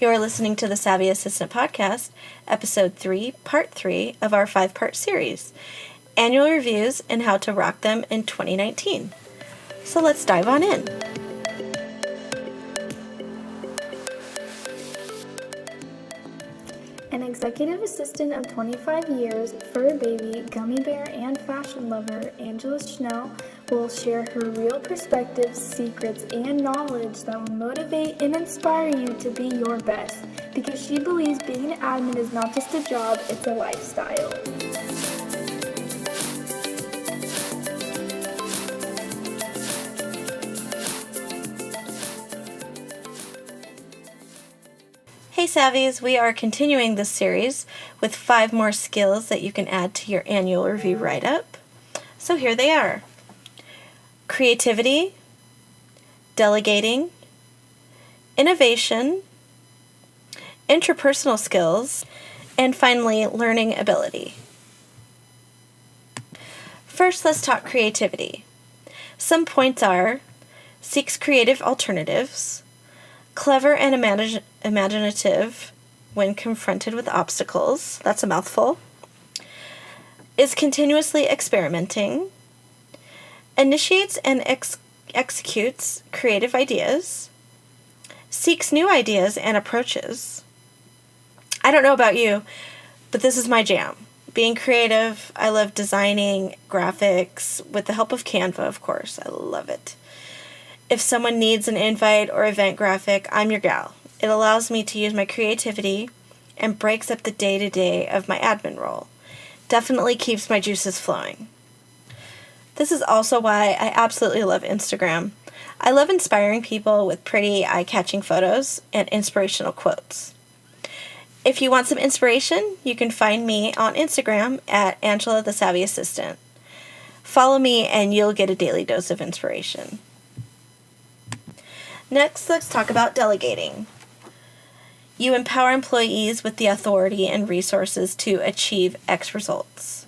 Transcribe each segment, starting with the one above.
You're listening to the Savvy Assistant Podcast, Episode 3, Part 3 of our 5-part series, Annual Reviews and How to Rock Them in 2019. So let's dive on in. An executive assistant of 25 years, fur baby, gummy bear, and fashion lover, Angela Schnell will share her real perspectives, secrets, and knowledge that will motivate and inspire you to be your best, because she believes being an admin is not just a job, it's a lifestyle. Hey Savvies, we are continuing this series with 5 more skills that you can add to your annual review write-up. So here they are. Creativity, delegating, innovation, interpersonal skills, and finally, learning ability. First, let's talk creativity. Some points are: seeks creative alternatives, clever and imaginative when confronted with obstacles. That's a mouthful. Is continuously experimenting. Initiates and executes creative ideas. Seeks new ideas and approaches. I don't know about you, but this is my jam. Being creative, I love designing graphics with the help of Canva, of course. I love it. If someone needs an invite or event graphic, I'm your gal. It allows me to use my creativity and breaks up the day-to-day of my admin role. Definitely keeps my juices flowing. This is also why I absolutely love Instagram. I love inspiring people with pretty, eye-catching photos and inspirational quotes. If you want some inspiration, you can find me on Instagram at Angela the Savvy Assistant. Follow me and you'll get a daily dose of inspiration. Next, let's talk about delegating. You empower employees with the authority and resources to achieve X results.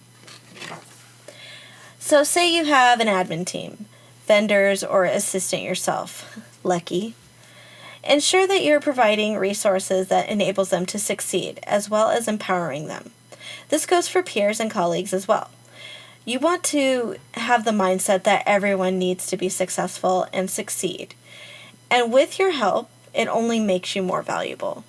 So say you have an admin team, vendors, or assistant yourself. Lucky. Ensure that you're providing resources that enables them to succeed, as well as empowering them. This goes for peers and colleagues as well. You want to have the mindset that everyone needs to be successful and succeed. And with your help, it only makes you more valuable.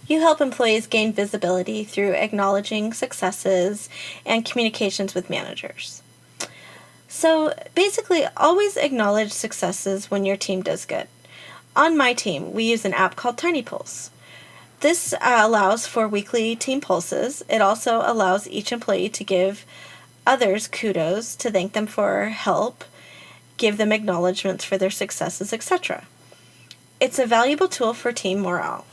You help employees gain visibility through acknowledging successes and communications with managers. So basically, always acknowledge successes when your team does good. On my team, we use an app called Tiny Pulse. This allows for weekly team pulses. It also allows each employee to give others kudos, to thank them for help, give them acknowledgments for their successes, etc. It's a valuable tool for team morale.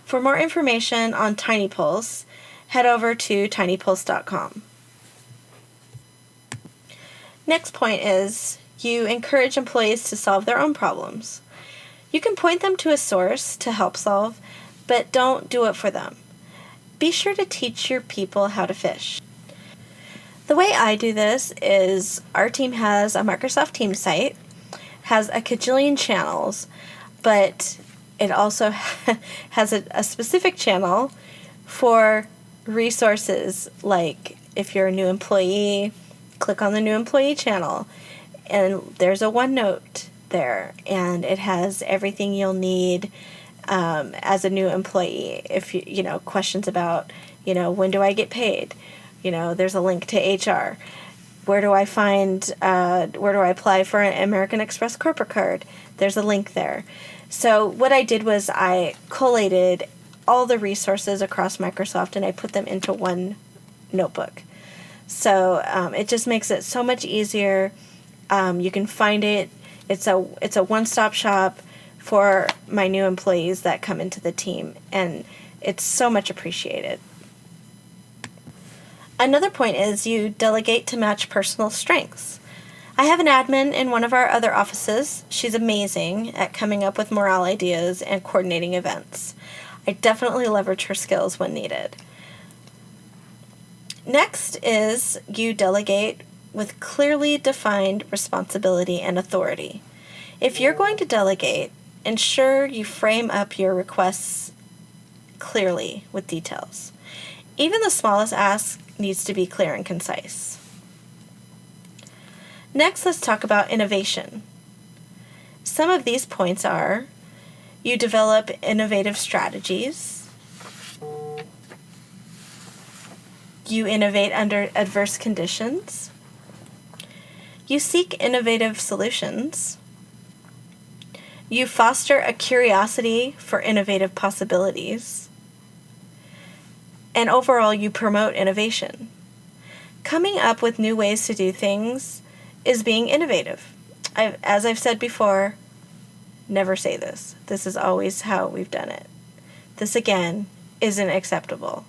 For more information on Tiny Pulse, head over to tinypulse.com. Next point is you encourage employees to solve their own problems. You can point them to a source to help solve, but don't do it for them. Be sure to teach your people how to fish. The way I do this is our team has a Microsoft Teams site, has a cajillion channels, but it also has a specific channel for resources, like if you're a new employee, click on the new employee channel, and there's a OneNote there, and it has everything you'll need as a new employee. If you know questions about, when do I get paid? There's a link to HR. Where do I apply for an American Express corporate card? There's a link there. So what I did was I collated all the resources across Microsoft and I put them into one notebook. So it just makes it so much easier. You can find it. It's a one-stop shop for my new employees that come into the team, and it's so much appreciated. Another point is you delegate to match personal strengths. I have an admin in one of our other offices. She's amazing at coming up with morale ideas and coordinating events. I definitely leverage her skills when needed. Next is you delegate with clearly defined responsibility and authority. If you're going to delegate, ensure you frame up your requests clearly with details. Even the smallest ask needs to be clear and concise. Next, let's talk about innovation. Some of these points are: you develop innovative strategies, you innovate under adverse conditions, you seek innovative solutions, you foster a curiosity for innovative possibilities, and overall you promote innovation. Coming up with new ways to do things is being innovative. As I've said before, never say this. This is always how we've done it. This, again, isn't acceptable.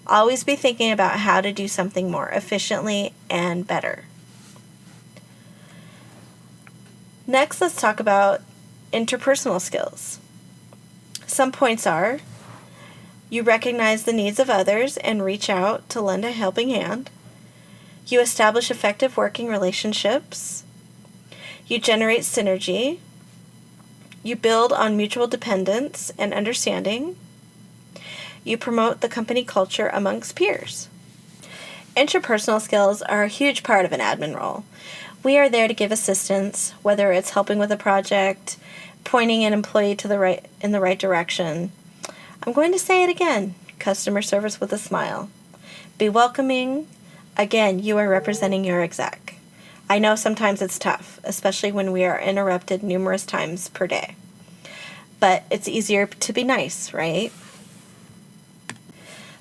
Always be thinking about how to do something more efficiently and better. Next, let's talk about interpersonal skills. Some points are: you recognize the needs of others and reach out to lend a helping hand. You establish effective working relationships. You generate synergy. You build on mutual dependence and understanding. You promote the company culture amongst peers. Interpersonal skills are a huge part of an admin role. We are there to give assistance, whether it's helping with a project, pointing an employee to in the right direction. I'm going to say it again: customer service with a smile. Be welcoming. Again, you are representing your exec. I know sometimes it's tough, especially when we are interrupted numerous times per day. But it's easier to be nice, right?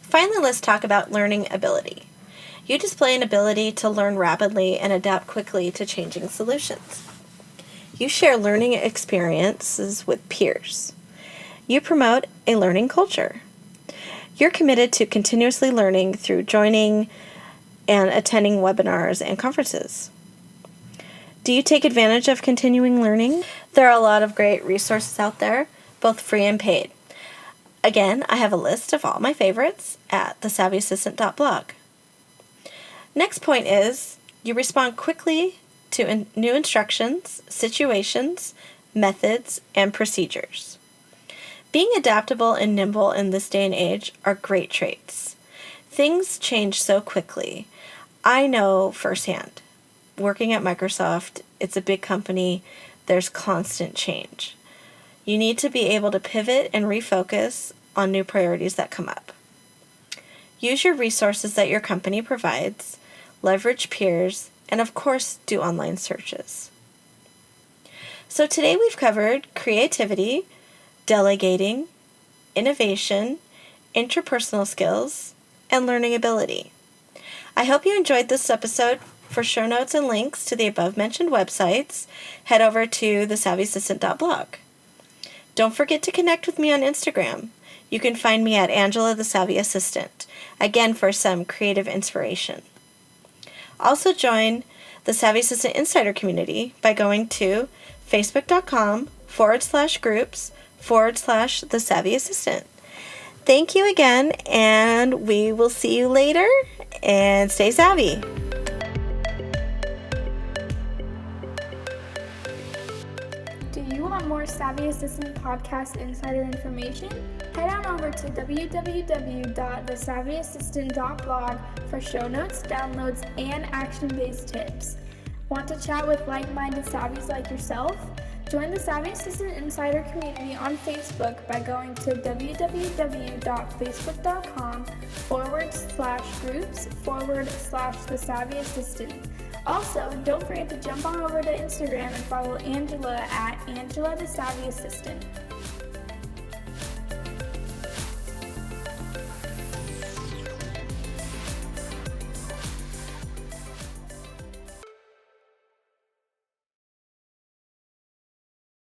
Finally, let's talk about learning ability. You display an ability to learn rapidly and adapt quickly to changing solutions. You share learning experiences with peers. You promote a learning culture. You're committed to continuously learning through joining and attending webinars and conferences. Do you take advantage of continuing learning? There are a lot of great resources out there, both free and paid. Again, I have a list of all my favorites at thesavvyassistant.blog. Next point is: you respond quickly to new instructions, situations, methods, and procedures. Being adaptable and nimble in this day and age are great traits. Things change so quickly. I know firsthand. Working at Microsoft, it's a big company, there's constant change. You need to be able to pivot and refocus on new priorities that come up. Use your resources that your company provides, leverage peers, and of course, do online searches. So today we've covered creativity, delegating, innovation, interpersonal skills, and learning ability. I hope you enjoyed this episode. For show notes and links to the above-mentioned websites, head over to thesavvyassistant.blog. Don't forget to connect with me on Instagram. You can find me at Angela the Savvy Assistant, again for some creative inspiration. Also join the Savvy Assistant Insider community by going to facebook.com/groups/the Savvy Assistant. Thank you again, and we will see you later, and stay savvy. Do you want more Savvy Assistant podcast insider information? Head on over to www.thesavvyassistant.blog for show notes, downloads, and action-based tips. Want to chat with like-minded savvies like yourself? Join the Savvy Assistant Insider community on Facebook by going to www.facebook.com/groups/the Savvy Assistant. Also, don't forget to jump on over to Instagram and follow Angela at Angela the Savvy Assistant.